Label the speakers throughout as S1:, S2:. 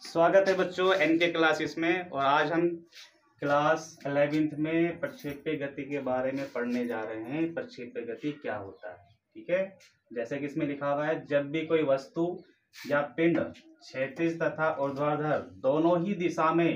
S1: स्वागत है बच्चों एनके क्लासेस में। और आज हम क्लास 11th में प्रक्षेप्य गति के बारे में पढ़ने जा रहे हैं। प्रक्षेप्य गति क्या होता है, ठीक है। जैसे कि इसमें लिखा हुआ है, जब भी कोई वस्तु या पिंड क्षैतिज तथा ऊर्ध्वाधर दोनों ही दिशा में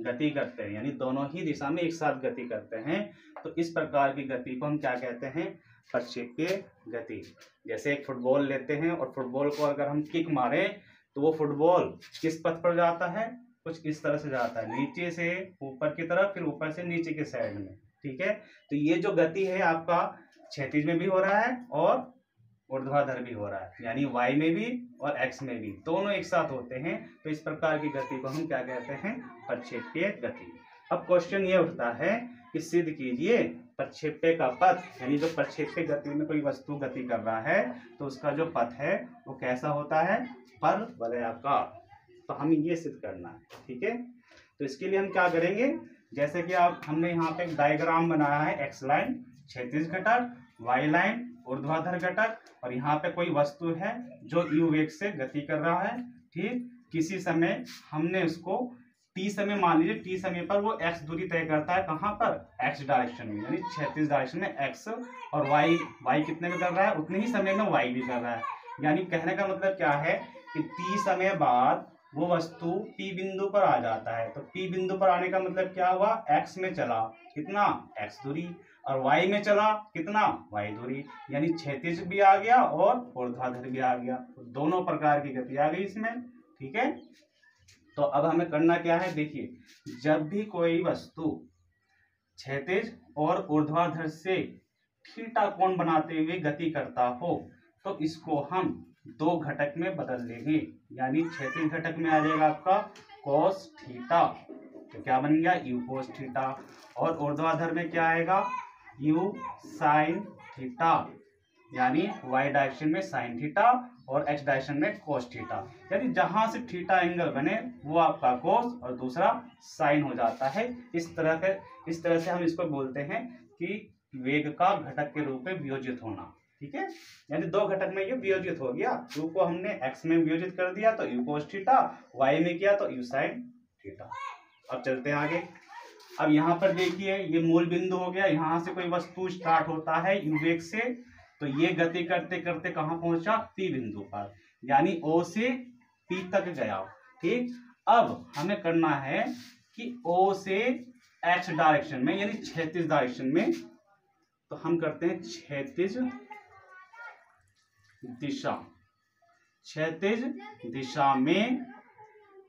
S1: गति करते हैं, यानी दोनों ही दिशा में एक साथ गति करते हैं, तो इस प्रकार की गति को हम क्या कहते हैं? प्रक्षेप्य गति। जैसे एक फुटबॉल लेते हैं और फुटबॉल को अगर हम किक मारें तो वो फुटबॉल किस पथ पर जाता है? कुछ इस तरह से जाता है, नीचे से ऊपर की तरफ, फिर ऊपर से नीचे के साइड में, ठीक है। तो ये जो गति है आपका क्षैतिज में भी हो रहा है और ऊर्ध्वाधर भी हो रहा है, यानी y में भी और x में भी, दोनों एक साथ होते हैं। तो इस प्रकार की गति को हम क्या कहते हैं? प्रक्षेप्य गति। अब क्वेश्चन ये उठता है कि सिद्ध कीजिए प्रक्षेप्य का पथ, यानी जो प्रक्षेप्य गति में कोई वस्तु गति कर रहा है तो उसका जो पथ है वो कैसा होता है? परवलयाकार। तो हमें ये सिद्ध करना है, ठीक है। तो इसके लिए हम क्या करेंगे, जैसे कि आप हमने यहाँ पे एक डायग्राम बनाया है, x लाइन क्षैतिज घटक, y लाइन ऊर्ध्वाधर घटक, और यहाँ पे कोई वस्तु है जो u वेग से गति कर रहा है, ठीक। किसी समय हमने उसको t समय मान लीजिए, t समय पर वो x दूरी तय करता है, कहाँ पर? x डायरेक्शन में, यानी क्षैतिज डायरेक्शन में x, और y कितने में कर रहा है? उतने ही समय में y भी कर रहा है। यानी कहने का मतलब क्या है कि t समय बाद वो वस्तु P बिंदु पर आ जाता है। तो P बिंदु पर आने का मतलब क्या हुआ? x में चला कितना? x दूरी, और y में चला कितना? y दूरी, यानी क्षैतिज भी आ गया और ऊर्ध्वाधर भी आ गया। तो दोनों प्रकार की गति आ गई इसमें, ठीक है। तो अब हमें करना क्या है, देखिए, जब भी कोई वस्तु क्षैतिज और ऊर्ध्वाधर से थीटा कोण बनाते हुए गति करता हो तो इसको हम दो घटक में बदल लेंगे। यानी क्षैतिज घटक में आ जाएगा आपका कोस थीटा, तो क्या बन गया? यू कोस थीटा, और ऊर्ध्वाधर में क्या आएगा? यू साइन थीटा, यानी y डायरेक्शन में साइन थीटा और x डायरेक्शन में कोस थीटा। यानी जहां से थीटा एंगल बने वो आपका कोस और दूसरा साइन हो जाता है। इस तरह से हम इसको बोलते हैं कि वेग का घटक के रूप में वियोजित होना, ठीक है। यानी दो घटक में ये वियोजित हो गया, u को हमने x में वियोजित कर दिया तो u कोस थीटा, y में किया तो u साइन थीटा। अब चलते हैं आगे। अब यहाँ पर देखिए, ये मूल बिंदु हो गया, यहाँ से कोई वस्तु स्टार्ट होता है u वेग से, तो ये गति करते करते कहाँ पहुंचा? P बिंदु पर, यानी O से P तक गया, ठीक। अब हमें करना है कि O से x डायरेक्शन में, यानी क्षैतिज डायरेक्शन में, तो हम करते हैं क्षैतिज दिशा में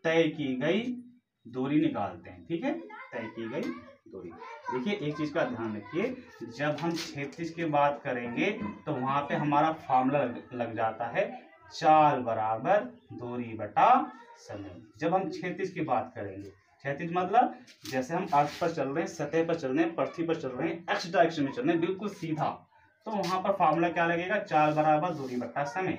S1: तय की गई दूरी निकालते हैं, ठीक है। तय की गई दूरी। देखिए, एक चीज का ध्यान रखिए, जब हम क्षैतिज की बात करेंगे तो वहां पे हमारा फॉर्मूला लग जाता है, चाल बराबर दूरी बटा समय। जब हम क्षैतिज की बात करेंगे, क्षैतिज मतलब जैसे हम अर्थ पर चल रहे हैं, सतह पर चल रहे हैं, पृथ्वी पर चल रहे हैं, एक्स डायरेक्शन में चल रहे हैं, बिल्कुल सीधा, तो वहां पर फॉर्मूला क्या लगेगा? चाल बराबर दूरी बटा समय,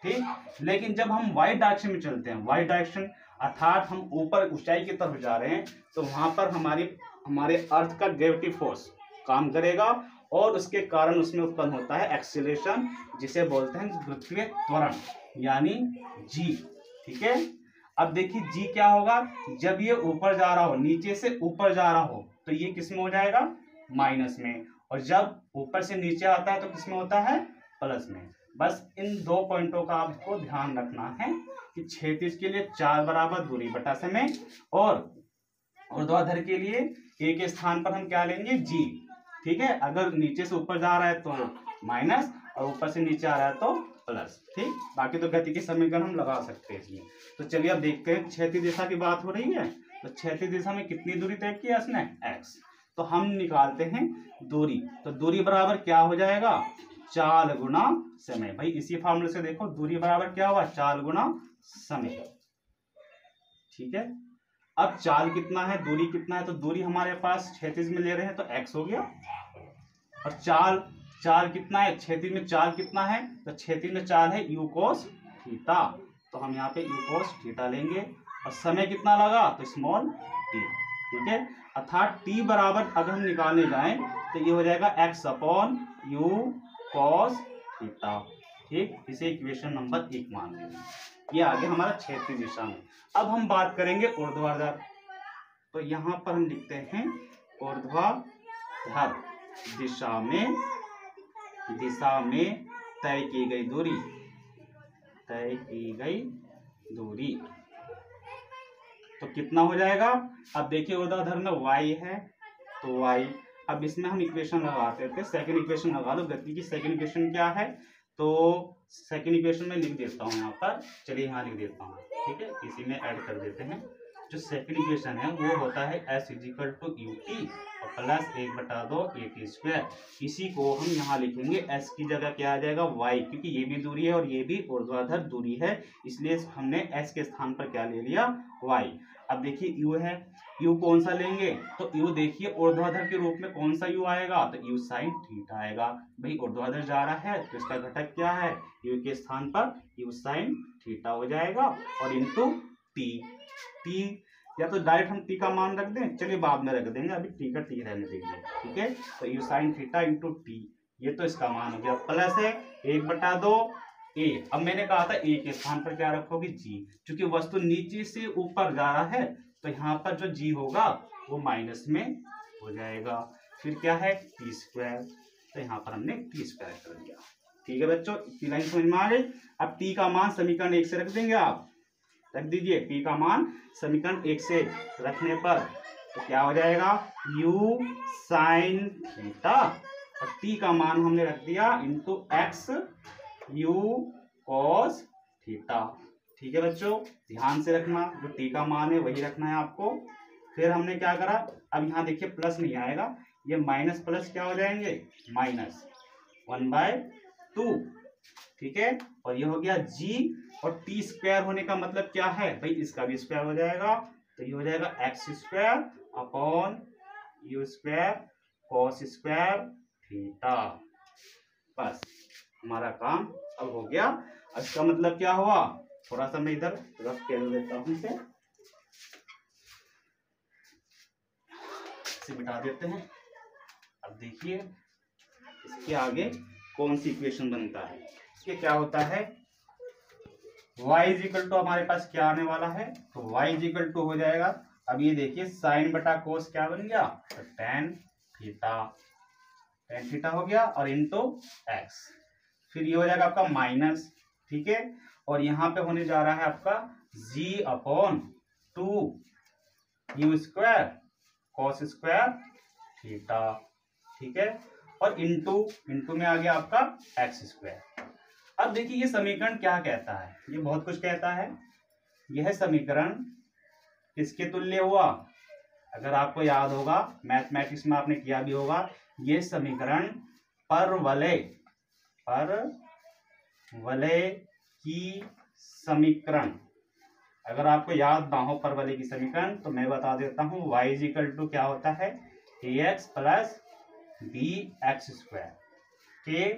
S1: ठीक। लेकिन जब हम वाई डायरेक्शन में चलते हैं, वाई डायरेक्शन अर्थात हम ऊपर ऊंचाई की तरफ जा रहे हैं, तो वहां पर हमारे अर्थ का ग्रेविटी फोर्स काम करेगा और उसके कारण उसमें उत्पन्न होता है एक्सीलरेशन, जिसे बोलते हैं गुरुत्वीय त्वरण, यानी जी, ठीक है। अब देखिए जी क्या होगा, जब ये ऊपर जा रहा हो, नीचे से ऊपर जा रहा हो, तो ये किस में हो जाएगा? माइनस में, और जब ऊपर से नीचे आता है तो किस में होता है? प्लस में। बस इन दो पॉइंटों का आपको ध्यान रखना है कि क्षैतिज के लिए चाल बराबर दूरी बटा समय, और ऊर्ध्वाधर के लिए एक स्थान पर हम क्या लेंगे? जी, ठीक है। अगर नीचे से ऊपर जा रहा है तो माइनस, और ऊपर से नीचे आ रहा है तो प्लस, ठीक। बाकी तो गति के समीकरण हम लगा सकते हैं इसमें। तो चलिए अब देखते हैं, क्षैतिज दिशा की बात हो रही है, तो क्षैतिज दिशा में कितनी दूरी तय किया इसने? x। तो हम निकालते हैं दूरी, तो दूरी बराबर क्या हो जाएगा? चाल गुना समय। भाई इसी फॉर्मूले से देखो, दूरी बराबर क्या हुआ? चाल गुना समय, ठीक है। अब चाल कितना है, दूरी कितना है? तो दूरी हमारे पास क्षैतिज में ले रहे हैं तो x हो गया, और चाल कितना है क्षैतिज में? चाल कितना है? तो क्षैतिज में चाल है u कोस थीटा, तो हम यहाँ पे u कोस थीटा लेंगे, और समय कितना लगा? तो स्मॉल t, ठीक है। अर्थात t बराबर अगर हम निकालने जाएं तो ये हो जाएगा x upon u cos theta, ठीक। इसे इक्वेशन नंबर 1 मान लेंगे, ये आ गया हमारा क्षैतिज दिशा में। अब हम बात करेंगे ऊर्ध्वाधर, तो यहाँ पर हम लिखते हैं ऊर्ध्वाधर दिशा में तय की गई दूरी, तो कितना हो जाएगा। अब देखिए ऊर्ध्वाधर में y है तो y, अब इसमें हम इक्वेशन लगाते थे, सेकंड इक्वेशन लगा लो। गति की सेकंड इक्वेशन क्या है, तो सेकंड इक्वेशन में लिख देता हूँ यहाँ पर, चलिए यहाँ लिख देता हूँ, ठीक है, इसी में ऐड कर देते हैं। जो सेकंड इक्वेशन है वो होता है s is equal to u t और प्लस 1/2 AT²। इसी को हम यहाँ लिखेंगे, s की जगह क्या आ जाएगा y, क्योंकि ये भी दूरी है और ये भी ऊर्ध्वाधर दूरी है, इसलिए हमने s के स्थान पर क्या ले लिया y। अब देखिए u है, u कौन सा लेंगे, तो u देखिए ऊर्ध्वाधर के रूप में कौन सा u आएगा, तो u sin थीटा आएगा। भाई ऊर्ध्वाधर जा रहा है तो इसका घटक क्या है, u के स्थान पर u sin थीटा हो जाएगा और इंटू t। या तो डायरेक्ट हम t का मान रख दें, चलिए बाद में रख देंगे, अभी t का t रहने देंगे, ठीक है। तो u sin theta into t, ये तो इसका मान हो गया, प्लस है 1/2 a। अब मैंने कहा था a के स्थान पर क्या रखोगे g, क्योंकि वस्तु नीचे से ऊपर जा रहा है तो यहाँ पर जो g होगा वो माइनस में हो जाएगा। फिर क्या है t², तो यहाँ पर हमने t² कर दिया। ठीक है बच्चों, इतनी लाइन समझ में आ गई। अब t का मान समीकरण 1 से रख देंगे, आप रख दीजिए t का मान समीकरण 1 से रखने पर तो क्या हो जाएगा u sin थीटा और t का मान हमने रख दिया into x u cos theta. ठीक है बच्चों, ध्यान से रखना, जो t का मान है वही रखना है आपको। फिर हमने क्या करा, अब यहाँ देखिए प्लस नहीं आएगा, ये माइनस प्लस क्या हो जाएंगे -1/2, ठीक है। और ये हो गया g और t² होने का मतलब क्या है भाई, इसका भी स्क्वायर हो जाएगा, तो ये हो जाएगा x² upon u² cos² theta. बस हमारा काम अब हो गया। अब इसका मतलब क्या हुआ, थोड़ा सा मैं इधर रफ कर देता हूं, इसे बिठा देते हैं। अब देखिए इसके आगे कौन सी इक्वेशन बनता है, इसके क्या होता है y इजिकल टू हमारे पास क्या आने वाला है, तो y इजिकल टू हो जाएगा, अब ये देखिए साइन बटा कोस क्या बन गया, तो tan थीटा हो गया और इंटू x। फिर ये हो जाएगा आपका माइनस, ठीक है, और यहाँ पे होने जा रहा है आपका g upon 2 u² cos² theta, ठीक है, और इंटू में आ गया आपका x²। अब देखिए ये समीकरण क्या कहता है, ये बहुत कुछ कहता है। यह समीकरण किसके तुल्य हुआ, अगर आपको याद होगा मैथमेटिक्स में आपने किया भी होगा, ये समीकरण परवलय की समीकरण, अगर आपको याद ना हो परवलय की समीकरण तो मैं बता देता हूं, y इजिकल टू क्या होता है ax प्लस bx² के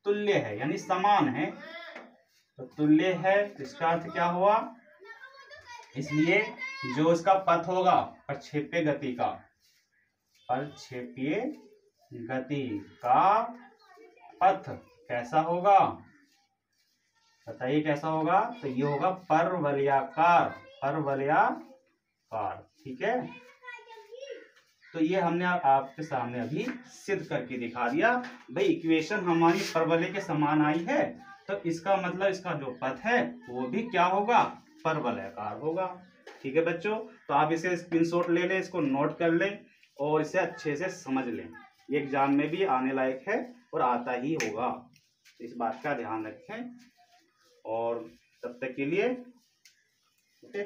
S1: तुल्य है, यानी समान है, तो तुल्य है इसका अर्थ क्या हुआ, इसलिए जो इसका पथ होगा प्रक्षेप्य गति का पथ कैसा होगा, बताइए कैसा होगा, तो ये होगा परवलयाकार, ठीक है। तो ये हमने आपके सामने अभी सिद्ध करके दिखा दिया। भाई इक्वेशन हमारी परवलय के समान आई है, तो इसका मतलब इसका जो पथ है वो भी क्या होगा, परवलयाकार होगा। ठीक है बच्चों, तो आप इसे स्क्रीनशॉट ले लें, इसको नोट कर लें और इसे अच्छे से समझ लें, ये एग्जाम में भी आने लायक है और आता ही होगा, इस बात का ध्यान रखें। और तब तक के लिए ओके।